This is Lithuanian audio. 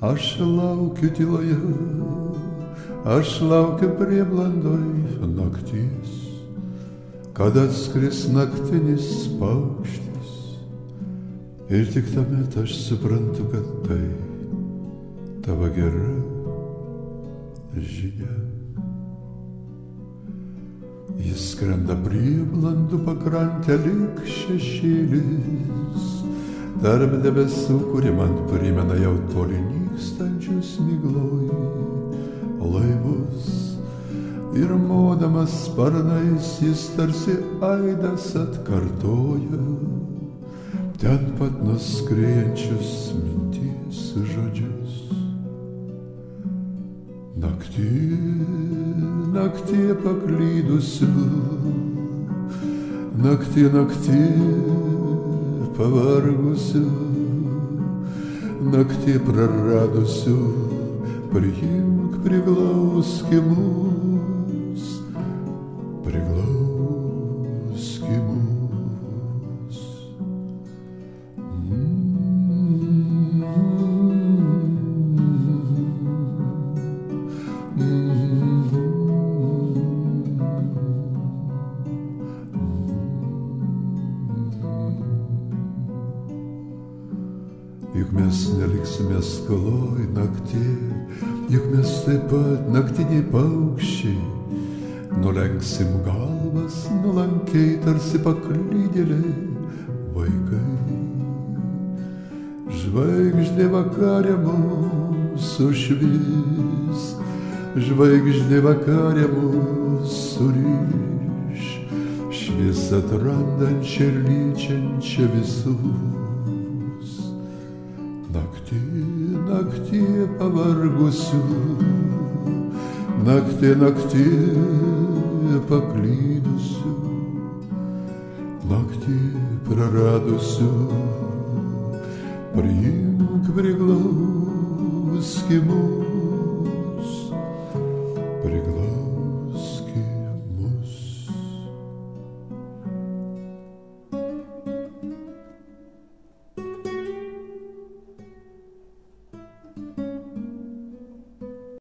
Aš laukiu tyloje, aš laukiu prieblandoj naktis, kada atskris naktinis paukštis. Ir tik tuomet aš suprantu, kad tai tavo gera žinia. Jis skrenda prieblandų pakrantę lyg šešėlis, tarp debesų, kurie man primena jau toli nykstančius migloj laivus. Ir modamas sparnais jis tarsi aidas atkartoja ten pat nuskriejančius minties žodžius. Naktie, naktie paklydusiu, naktie, naktie pavargusiu, naktie praradusiu, priimk, priglauski mus, priglauski mus. Juk mes neliksime skoloj naktie, juk mes taip pat naktiniai paukščiai, nulenksim galvas nuolankiai tarsi paklydėliai vaikai. Žvaigždė vakarė mūsų švis, žvaigždė vakarė mūsų ryš, šviesą atrandančią ir lyčiančią visus. Naktie, naktie pavargusiu, naktie, naktie paklydusiu, naktie praradusiu, priimk, priglauski mus.